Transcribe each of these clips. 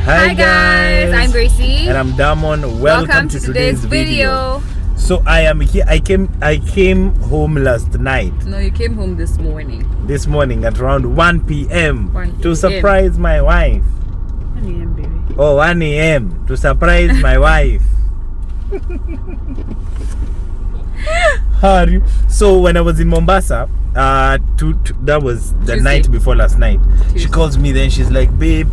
Hi guys, I'm Gracie. And I'm Damon. Welcome to today's video. So I am here. I came home last night. No, you came home this morning. This morning at around 1 p.m. 1 to surprise my wife. 1 a.m. baby. Oh, 1 a.m. to surprise my wife. How are you? So when I was in Mombasa, that was the Tuesday. night before last night. Tuesday. She calls me, then she's like, babe,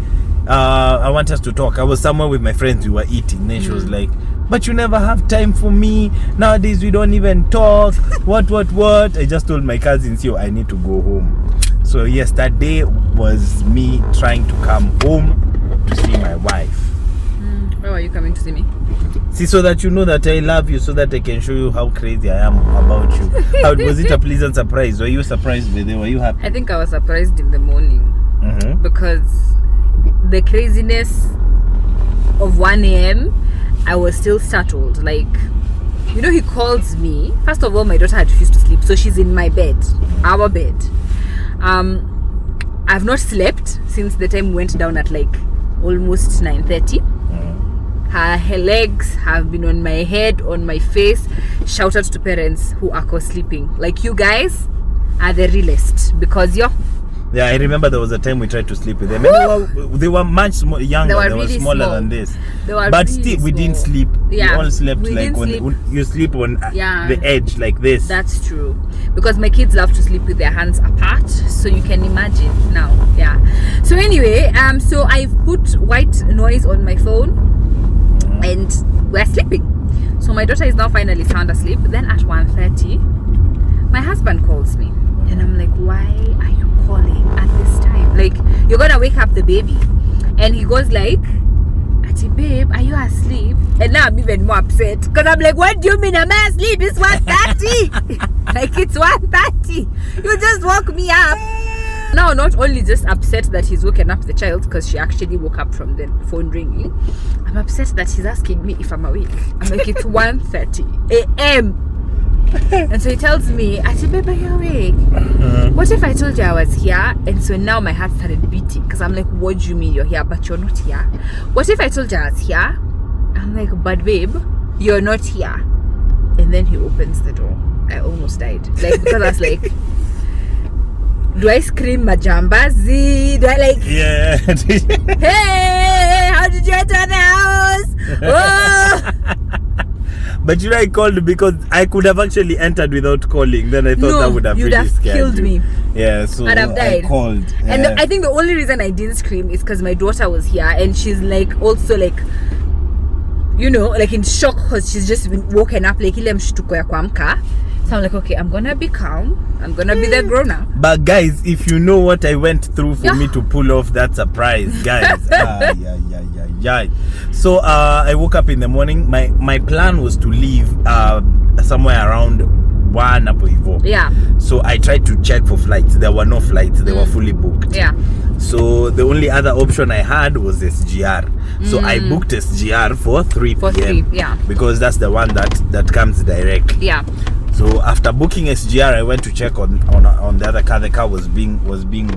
I want us to talk. I was somewhere with my friends, we were eating. Then she was like, but you never have time for me. Nowadays we don't even talk. What? I just told my cousins, yo, I need to go home. So yes, that day was me trying to come home to see my wife. Why are you coming to see me? See, so that you know that I love you, so that I can show you how crazy I am about you. How was it a pleasant surprise? Were you surprised with it? Were you happy? I think I was surprised in the morning because the craziness of 1 a.m. I was still startled. Like, you know, he calls me. First of all, my daughter had refused to sleep, so she's in my bed, our bed. I've not slept since the time we went down at like almost 9:30. Her legs have been on my head, on my face. Shout out to parents who are co-sleeping. Like, you guys are the realest, because you're... Yeah, I remember there was a time we tried to sleep with them. And they were much younger. They were really smaller small. Than this. They were But really still, we small. didn't sleep. Yeah, we all slept we like didn't when you sleep on the edge like this. That's true. Because my kids love to sleep with their hands apart. So you can imagine now. Yeah. So anyway, so I've put white noise on my phone. And we're sleeping. So my daughter is now finally sound asleep. Then at 1:30, my husband calls me. And I'm like, why are you calling at this time? Like, you're gonna wake up the baby. And he goes like, Ati, babe, are you asleep? And now I'm even more upset. Because I'm like, what do you mean I'm asleep? It's 1:30. Like, it's 1:30. You just woke me up. Now, not only just upset that he's woken up the child, because she actually woke up from the phone ringing, I'm upset that he's asking me if I'm awake. I'm like, it's 1:30 a.m. And so he tells me, I said, babe, are you awake? What if I told you I was here? And so now my heart started beating, because I'm like, what do you mean you're here but you're not here? What if I told you I was here? I'm like, but babe, you're not here. And then he opens the door. I almost died. Like, because I was like, do I scream majambazi? Do I like, yeah. hey, how did you enter the house? Oh. But you know, I called because I could have actually entered without calling. Then I thought that would have you'd really have scared killed you. me. Yeah, so I'd have died. I called. And I think the only reason I didn't scream is because my daughter was here, and she's like also like, you know, like in shock because she's just been woken up like ile mshtuko ya kuamka. So I'm like, okay, I'm gonna be calm. I'm gonna be the grown up. But guys, if you know what I went through for me to pull off that surprise, guys. Yeah. So I woke up in the morning. My plan was to leave somewhere around 1 hapo hivyo. Yeah. So I tried to check for flights. There were no flights. They were fully booked. Yeah. So the only other option I had was SGR. So I booked SGR for 3 p.m. For 3, yeah. Because that's the one that comes direct. Yeah. So after booking SGR, I went to check on the other car. The car was being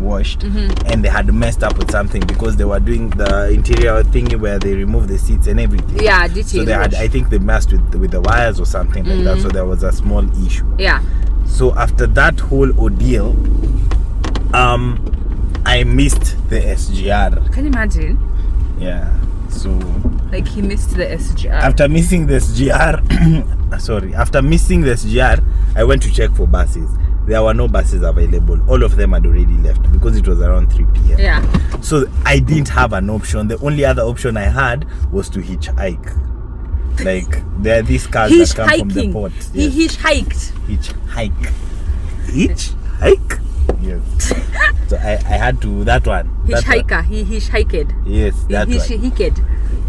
washed, and they had messed up with something because they were doing the interior thingy where they remove the seats and everything. Yeah, detail. So they had, I think they messed with the wires or something like that. So there was a small issue. Yeah. So after that whole ordeal, I missed the SGR. Can you imagine? Yeah. So like he missed the SGR. After missing the SGR, I went to check for buses. There were no buses available. All of them had already left because it was around 3 p.m. Yeah. So I didn't have an option. The only other option I had was to hitchhike. Like, there are these cars that come from the port. He hitchhiked. Hitchhike? Yes. So I had to, that one. Hitchhiker. He hitchhiked. Yes, that one. He hitchhiked.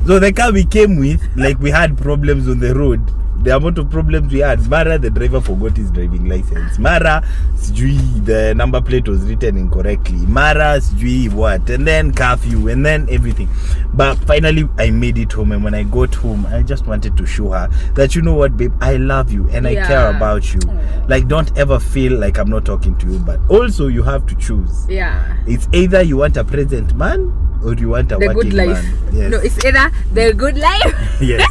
So the car we came with, like, we had problems on the road. The amount of problems we had. Mara, the driver forgot his driving license. Mara, sijui, the number plate was written incorrectly. Mara, sijui what. And then curfew, and then everything. But finally, I made it home. And when I got home, I just wanted to show her that, you know what, babe, I love you and I care about you. Like, don't ever feel like I'm not talking to you. But also, you have to choose. Yeah. It's either you want a present man or you want a the working good life. man. Yes. No, it's either the good life Yes.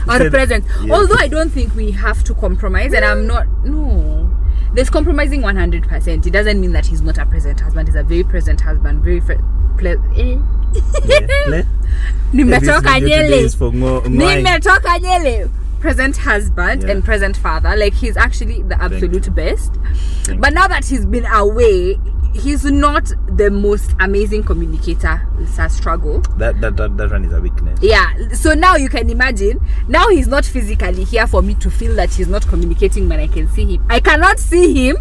or the present. Yes. Although I don't think we have to compromise, and I'm not. No, there's compromising 100%. It doesn't mean that he's not a present husband. He's a very present husband. Very nimetoka nyele. Present husband and present father. Like, he's actually the absolute best. But now that he's been away, he's not the most amazing communicator. It's a struggle. That one is a weakness. Yeah. So now you can imagine. Now he's not physically here for me to feel that he's not communicating when I can see him. I cannot see him.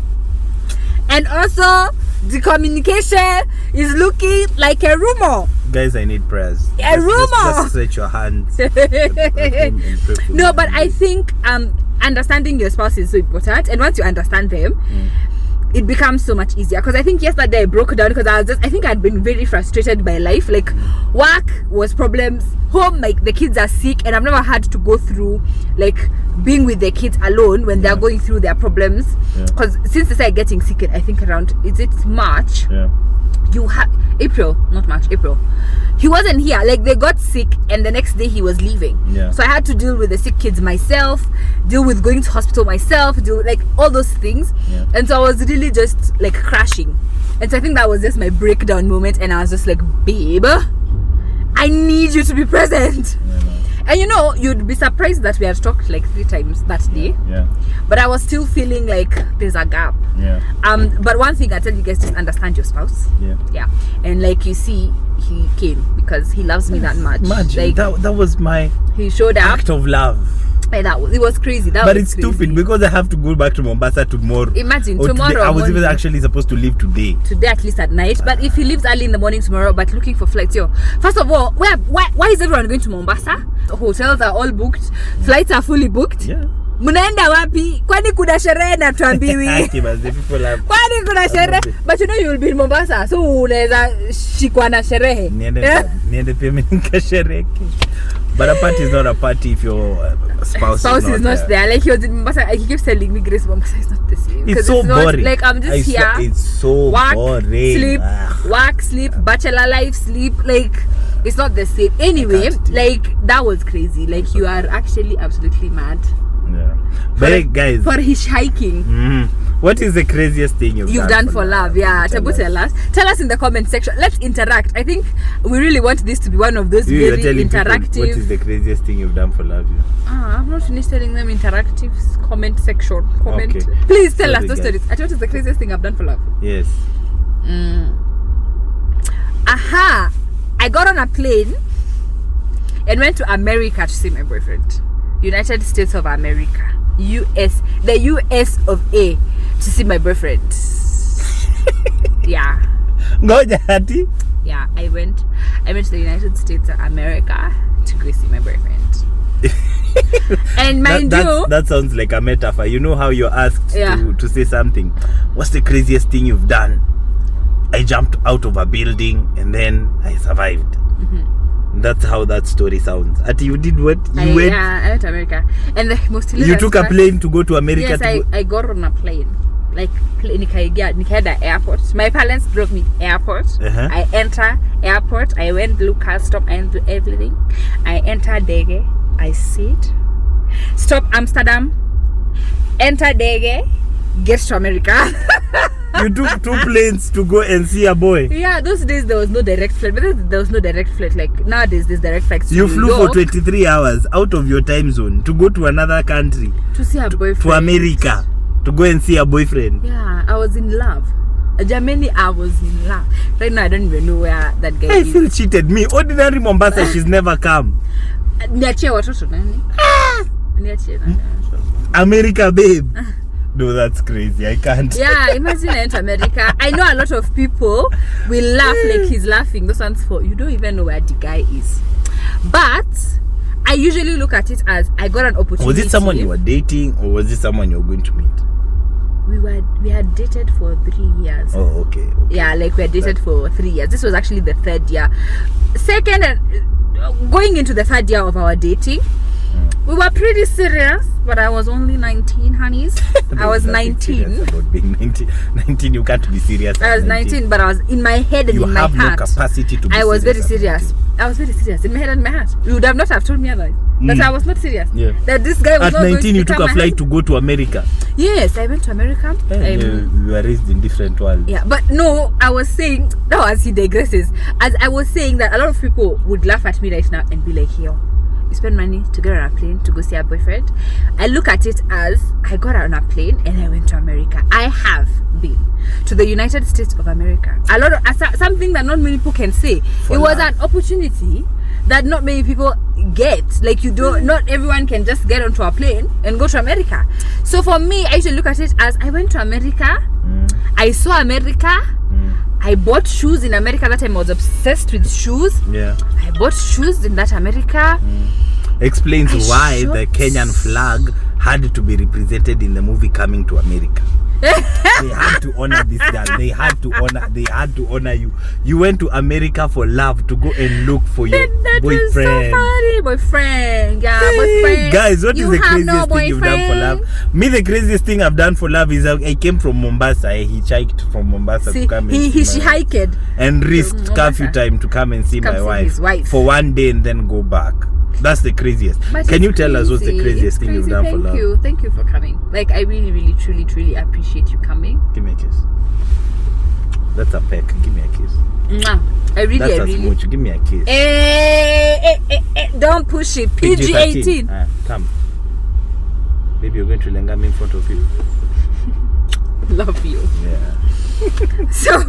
And also, the communication is looking like a rumor. Guys, I need prayers. Rumor. Just stretch your hands. No, but I think understanding your spouse is so important, and once you understand them, it becomes so much easier. Because I think yesterday I broke down because I think I'd been very frustrated by life. Like, work was problems, home, like the kids are sick, and I've never had to go through like being with the kids alone when they're going through their problems. Because since they started getting sick, I think around it's March. You had April, he wasn't here. Like, they got sick and the next day he was leaving. So I had to deal with the sick kids myself, deal with going to hospital myself, deal with like all those things. And so I was really just like crashing. And so I think that was just my breakdown moment, and I was just like, babe, I need you to be present. And you know, you'd be surprised that we had talked like 3 times that day. But I was still feeling like there's a gap. But one thing I tell you guys, just understand your spouse. And like, you see, he came because he loves me that much. Imagine, like, that was my he showed up. Act of love. And it was crazy. But it's crazy. Stupid because I have to go back to Mombasa tomorrow. Imagine tomorrow. Today. I was even actually supposed to leave today. Today, at least at night. But if he leaves early in the morning tomorrow, but looking for flights, first of all, why is everyone going to Mombasa? Hotels are all booked. Flights are fully booked. Mnaenda wapi? Kwani kuna sherehe na tuambiwi? Kwani kuna sherehe? But you know you will be in Mombasa, so unaweza shikwa na sherehe. Niende pia mimi nikashereke. But a party is not a party if your spouse is not there. Like, he was in Mombasa, he keeps telling me, Grace, Mombasa is not the same. It's so boring. Like, I'm just here. It's so boring. Work, sleep, bachelor life, sleep. Like, it's not the same. Anyway, like, that was crazy. Like, you are actually absolutely mad. But guys, for hitchhiking. What is the craziest thing you've done for love? Tell us in the comment section. Let's interact. I think we really want this to be one of those very interactive. What is the craziest thing you've done for love? I've not finished telling them. Interactive comment section. Comment. Okay. Please tell us those stories. What is the craziest thing I've done for love? Yes. I got on a plane and went to America to see my boyfriend. United States of America. The US of A, to see my boyfriend. Ngoja hati? I went to the United States of America to go see my boyfriend. And mind you, that sounds like a metaphor. You know how you're asked to say something. What's the craziest thing you've done? I jumped out of a building and then I survived. That's how that story sounds. Ati, you did what? I went to America. And the most hilarious, you took a plane to go to America? Yes, I got on a plane. Like, Nikaida airport. My parents drove me airport. I enter airport. I went to custom and do everything. I enter Dege. I sit. Stop Amsterdam. Enter Dege. Get to America. You took 2 planes to go and see a boy. Yeah, those days there was no direct flight. But there was no direct flight. Like, nowadays there's direct flights. You flew for 23 hours out of your time zone to go to another country. To see a boyfriend. To America. To go and see a boyfriend. Yeah, I was in love. Germany, I was in love. Right now I don't even know where that guy is. I feel cheated. Me, ordinary Mombasa, she's never come. Niachie watoto nani? Niachie nani? America, babe. No, that's crazy. I can't. Yeah, imagine I went to America. I know a lot of people will laugh like he's laughing. Those ones for you don't even know where the guy is. But I usually look at it as I got an opportunity. Was it someone you were dating, or was it someone you were going to meet? We had dated for 3 years. Oh, okay. Yeah, like we had dated for 3 years. This was actually the 3rd year. Second, going into the 3rd year of our dating, We were pretty serious, but I was only 19, honeys. I was 19. About being 19, you can't be serious. I was 19, but I was in my head and you in my heart. You have no capacity to be I was serious. Very serious. I was very serious in my head and my heart. You would have not have told me otherwise. That I was not serious. Yeah. That this guy was at not 19, you took a flight to go to America. Yes, I went to America. You were raised in different worlds. Yeah, but no, I was saying, no, as he digresses, as I was saying that a lot of people would laugh at me right now and be like, yo, you spend money to get on a plane to go see a boyfriend. I look at it as I got on a plane and I went to America. I have been to the United States of America. A lot of something that not many people can say. It was an opportunity that not many people get. Like you don't, not everyone can just get onto a plane and go to America. So for me, I usually look at it as I went to America. I saw America. I bought shoes in America. That time I was obsessed with shoes. Yeah. I bought shoes in that America. Explains why the Kenyan flag had to be represented in the movie Coming to America. They had to honor this girl. They had to honor you. You went to America for love, to go and look for your that boyfriend. Was so funny. Boyfriend. Yeah, boyfriend. Guys, what is the craziest thing you've done for love? Me, the craziest thing I've done for love is I came from Mombasa. I hitchhiked from Mombasa to come and she hiked and risked curfew time to come and see my wife for one day and then go back. That's the craziest. But can you tell us what's the craziest thing you've done for love? Thank you for coming. Like, I really, really, truly, truly appreciate you coming. Give me a kiss. That's a peck. Give me a kiss. That's a smooch. Give me a kiss. Don't push it. PG-18. Come. Baby, you're going to lenga me in front of you. Love you. Yeah. So...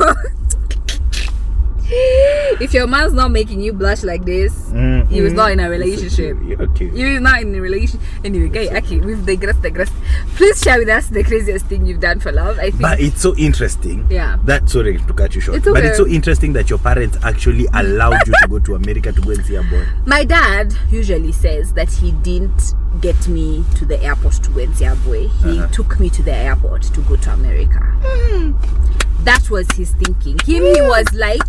if your man's not making you blush like this, he was not in a relationship. You is not in a relationship. Anyway, guys, okay, we've digressed. Please share with us the craziest thing you've done for love. I think. But it's so interesting. Yeah. Sorry to cut you short. But it's so interesting that your parents actually allowed you to go to America to go and see a boy. My dad usually says that he didn't get me to the airport to go and see a boy. He took me to the airport to go to America. That was his thinking. He was like,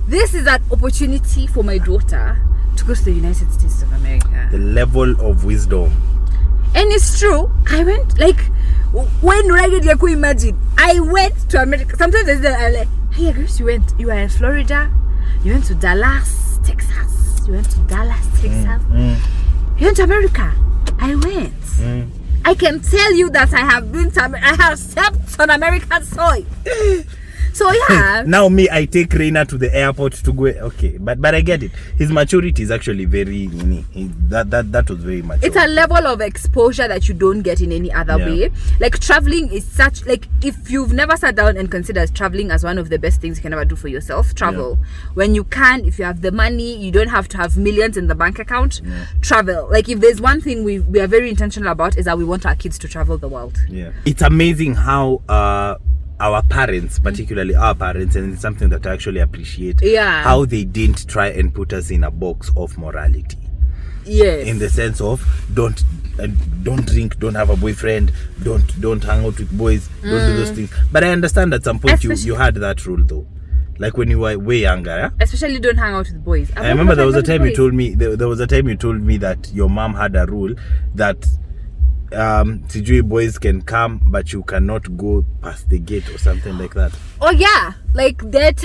this is an opportunity for my daughter to go to the United States of America. The level of wisdom. And it's true. I went, like, when Ragged Yaku imagine, I went to America. Sometimes I'm like, hey, Grace, you were in Florida. You went to Dallas, Texas. You went to Dallas, Texas. You went to America. I went. I can tell you that I have stepped on American soil. So yeah. Now I take Reina to the airport to go. Okay, but I get it. His maturity is actually very that was very mature. It's a level of exposure that you don't get in any other way. Like traveling is such, like, if you've never sat down and considered traveling as one of the best things you can ever do for yourself, travel. When you can, if you have the money, you don't have to have millions in the bank account. Travel. Like, if there's one thing we are very intentional about, is that we want our kids to travel the world. Yeah, it's amazing how our parents, particularly our parents, and it's something that I actually appreciate, how they didn't try and put us in a box of morality. Yes. In the sense of don't drink, don't have a boyfriend, don't hang out with boys, don't do those things. But I understand at some point you had that rule though. Like when you were way younger, especially don't hang out with boys. I remember there was a time you told me that your mom had a rule that Sijui boys can come but you cannot go past the gate or something like that. Oh yeah, like that.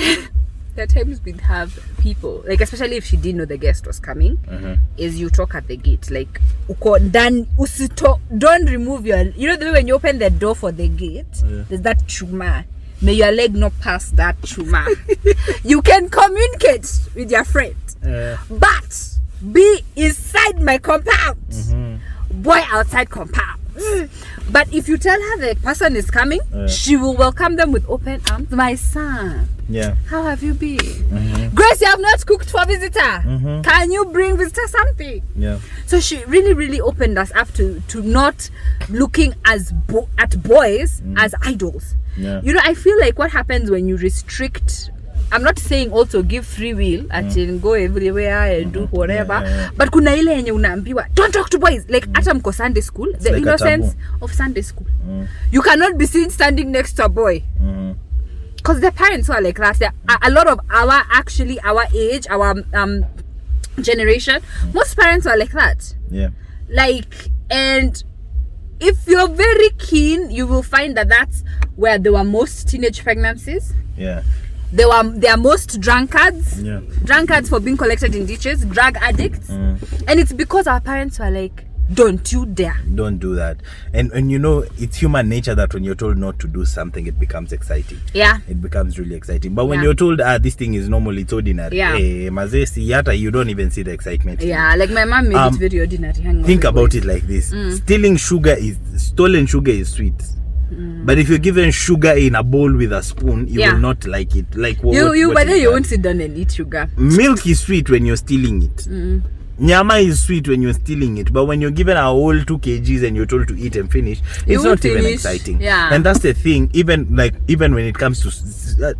There are times we'd have people, like, especially if she didn't know the guest was coming, is you talk at the gate, like, don't remove your, you know the way when you open the door for the gate, there's that chuma. May your leg not pass that chuma. You can communicate with your friend, but be inside my compound. Boy outside compound. But if you tell her the person is coming, she will welcome them with open arms. My son, how have you been? Grace, you have not cooked for visitor. Can you bring visitor something? So she really, really opened us up to not looking at boys as idols. You know, I feel like what happens when you restrict, I'm not saying also give free will and go everywhere and do whatever, but kuna ile yenye unaambiwa don't talk to boys, like hata mko Sunday school, the like innocence of Sunday school. You cannot be seen standing next to a boy because the parents who are like that, a lot of our age, our generation, most parents are like that. Yeah. Like, and if you're very keen, you will find that that's where there were most teenage pregnancies. Yeah. There are most drunkards. Yeah. Drunkards for being collected in ditches, drug addicts. And it's because our parents were like, don't you dare. Don't do that. And you know, it's human nature that when you're told not to do something, it becomes exciting. Yeah. It becomes really exciting. But when you're told, this thing is normal, it's ordinary. Yeah. You don't even see the excitement. Yeah, like my mom made it very ordinary. Think about it like this. Stolen sugar is sweet. But if you're given sugar in a bowl with a spoon, you will not like it. Like but then you won't sit down and eat sugar. Milk is sweet when you're stealing it. Nyama is sweet when you're stealing it, but when you're given a whole 2 kgs and you're told to eat and finish, it's not even exciting. Yeah. And that's the thing. Even when it comes to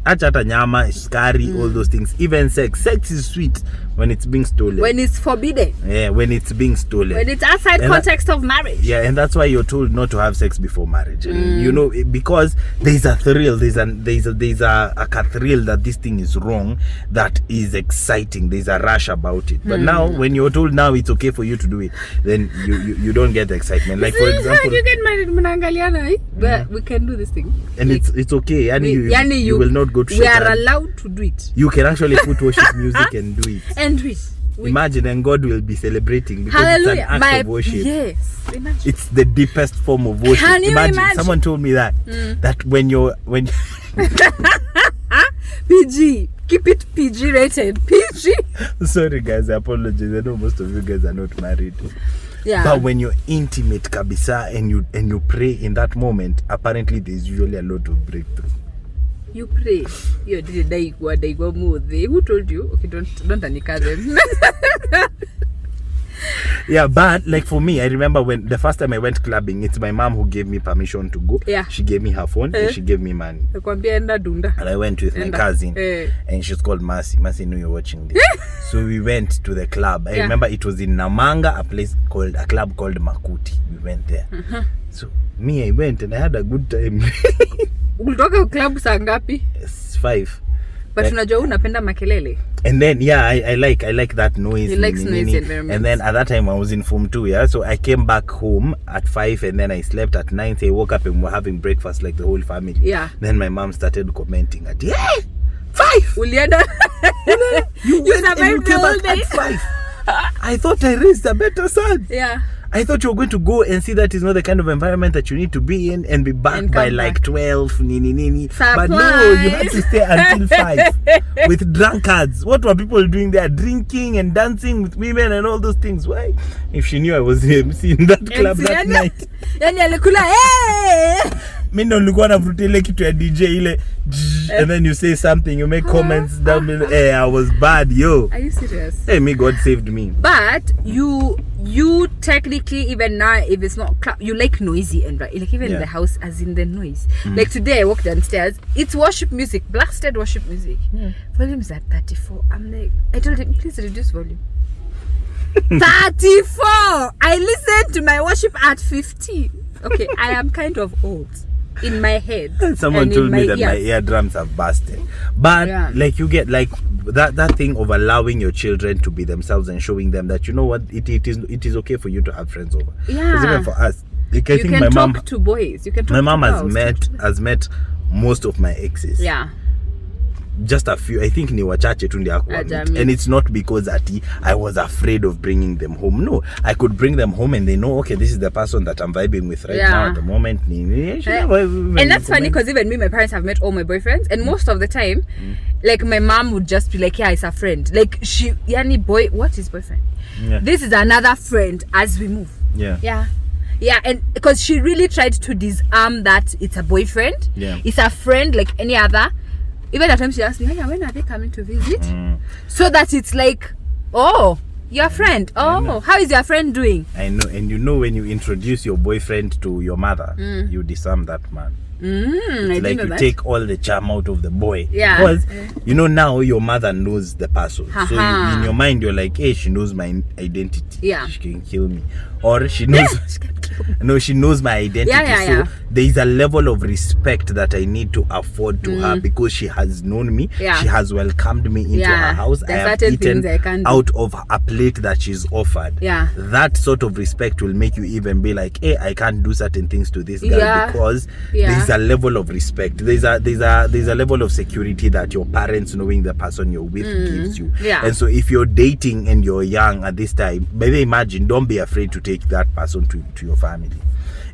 achata nyama, skari, all those things, even sex is sweet when it's being stolen. When it's forbidden. Yeah, when it's being stolen. When it's outside context of marriage. Yeah, and that's why you're told not to have sex before marriage. And, you know, because there's a thrill, there's a thrill that this thing is wrong, that is exciting. There's a rush about it. But now, when you're told now it's okay for you to do it, then you don't get the excitement. Like, for example, you get married, Manangaliana, but we can do this thing. And like, it's okay. You will not go to we are allowed to do it. You can actually put worship music and do it. And do it. Imagine, and God will be celebrating because Hallelujah. It's an act of worship. Yes. Imagine. It's the deepest form of worship. Can you imagine? Someone told me that when PG, keep it PG rated. PG. Sorry guys, I apologize. I know most of you guys are not married. Yeah. But when you're intimate kabisa and you pray in that moment, apparently there's usually a lot of breakthrough. You pray. You did daigwa move. Who told you? Okay, don't anika them. Yeah, but like for me, I remember when the first time I went clubbing, it's my mom who gave me permission to go. Yeah. She gave me her phone and she gave me money. And I went with my cousin and she's called Mercy. Mercy knew you're watching this. So we went to the club. I remember it was in Namanga, a club called Makuti. We went there. So me, I went and I had a good time. Ulitoka club saa ngapi? 5. But unajua unapenda makelele. And then I like that noise. He likes noisy environments. And then at that time I was in Form 2, yeah. So I came back home at 5 and then I slept at 9. So I woke up and we were having breakfast like the whole family. Yeah. Then my mom started commenting at 5. Ulienda. You went and you came back at 5. I thought I raised a better son. Yeah. I thought you were going to go and see that is not the kind of environment that you need to be in and be back by like 12, nini. But no, you had to stay until 5 with drunkards. What were people doing there? Drinking and dancing with women and all those things. Why? If she knew I was MC in that club that night. Mimi nilikuwa navuta ile kitu ya DJ ile and then you say something, you make comments down below. Hey, I was bad, yo. Are you serious? Hey, me, God saved me. But you technically, even now, if it's not club, you like noisy and right, like even the house, as in the noise. Like today I walked downstairs, it's worship music, blasted worship music. Volume is at 34. I'm like, I told him, please reduce volume. 34. I listened to my worship at 50. Okay, I am kind of old in my head. Someone told me that my eardrums have busted. But like you get like that thing of allowing your children to be themselves and showing them that, you know what, it is okay for you to have friends over. Yeah. Because even for us, like, I think can my talk mom to boys. You can talk my mom to has met most of my exes. Yeah. Just a few, I think ni wachache tu ndio hakuwa meet. And it's not because I was afraid of bringing them home. No, I could bring them home and they know, okay, this is the person that I'm vibing with right now at the moment. And that's funny because even me, my parents have met all my boyfriends, and most of the time, like my mom would just be like, yeah, it's a friend. Like what is boyfriend? Yeah. This is another friend as we move. Yeah, and because she really tried to disarm that it's a boyfriend. It's a friend like any other. Even at times she asked me, when are they coming to visit? So that it's like, oh, your friend. Oh, how is your friend doing? I know. And you know, when you introduce your boyfriend to your mother, you disarm that man. It's like you take all the charm out of the boy. Yeah. Because, you know, now your mother knows the person. So in your mind, you're like, hey, she knows my identity. Yeah. She can kill me. Or she knows... No, she knows my identity. Yeah. So there is a level of respect that I need to afford to her because she has known me. Yeah. She has welcomed me into her house. I have eaten out of a plate that she's offered. Yeah. That sort of respect will make you even be like, hey, I can't do certain things to this girl because there's a level of respect. There's a level of security that your parents knowing the person you're with gives you. Yeah. And so if you're dating and you're young at this time, maybe imagine, don't be afraid to take that person to your family.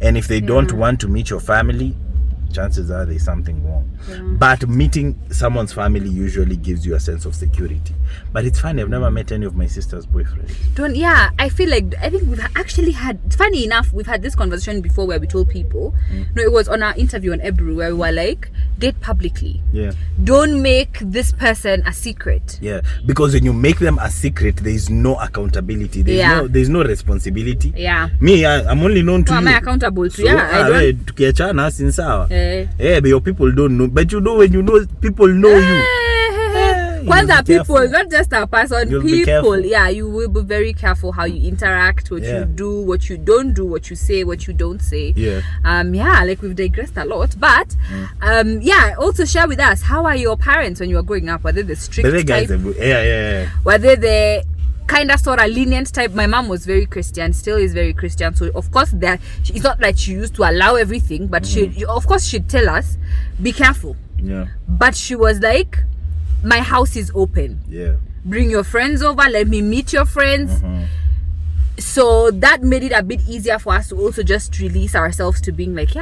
And if they don't want to meet your family, chances are there's something wrong. But meeting someone's family usually gives you a sense of security. But it's funny, I've never met any of my sister's boyfriends. I think we've actually had, funny enough, we've had this conversation before where we told people, no, it was on our interview on Ebru where we were like, date publicly. Yeah. Don't make this person a secret. Yeah. Because when you make them a secret, there is no accountability. There's no responsibility. Yeah. Me, I'm only known to you. Am I accountable to? So, tukiachana sin sawa. But your people don't know. But you know when you know people know you. Kwanza people, not just a person. You'll people, you will be very careful how you interact, what you do, what you don't do, what you say, what you don't say. Like we've digressed a lot, but also share with us, how are your parents when you were growing up? Were they the strict type? Were they the kind of sort of lenient type? My mom was very Christian, still is very Christian, so of course it's not like she used to allow everything, but she'd tell us, be careful. But she was like, my house is open. Bring your friends over, let me meet your friends. So that made it a bit easier for us to also just release ourselves to being like,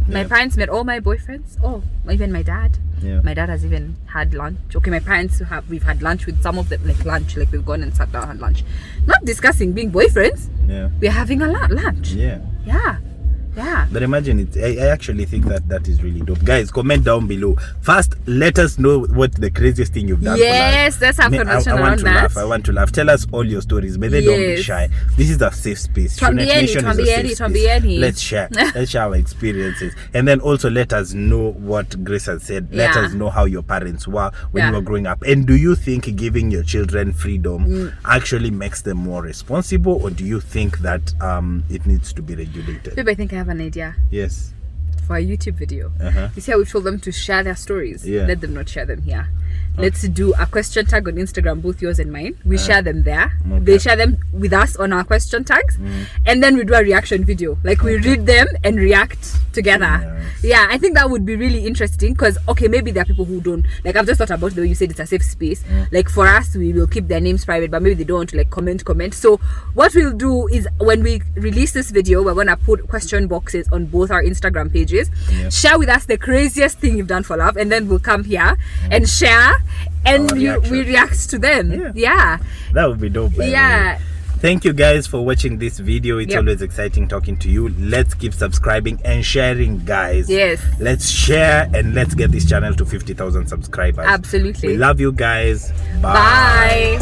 my parents met all my boyfriends. Oh, even my dad. My dad has even had lunch. Okay, my parents we've had lunch with some of them, like we've gone and sat down and had lunch. Not discussing being boyfriends. We're having a lunch. But imagine it. I actually think that is really dope. Guys, comment down below. First, let us know what the craziest thing you've done. Let's have conversation around that. I want to laugh. Tell us all your stories, but don't be shy. This is a safe space. Shunets Nation is a safe space. Let's share. Let's share our experiences, and then also let us know what Grace has said. Let us know how your parents were when you were growing up, and do you think giving your children freedom actually makes them more responsible, or do you think that it needs to be regulated? Babe, I think I have an idea. Yes. For a YouTube video. You see how we've told them to share their stories? Let them not share them here. Let's do a question tag on Instagram, both yours and mine. We share them there. They share them with us on our question tags. And then we do a reaction video. Like we read them and react together. I think that would be really interesting because, okay, maybe there are people who don't, like I've just thought about the way you said it's a safe space. Like for us, we will keep their names private, but maybe they don't want to like comment. So what we'll do is when we release this video, we're going to put question boxes on both our Instagram pages. Share with us the craziest thing you've done for love, and then we'll come here and share and we react to them. That would be dope. Thank you guys for watching this video. It's always exciting talking to you. Let's keep subscribing and sharing, guys. Let's share and let's get this channel to 50,000 subscribers. Absolutely. We love you guys. Bye.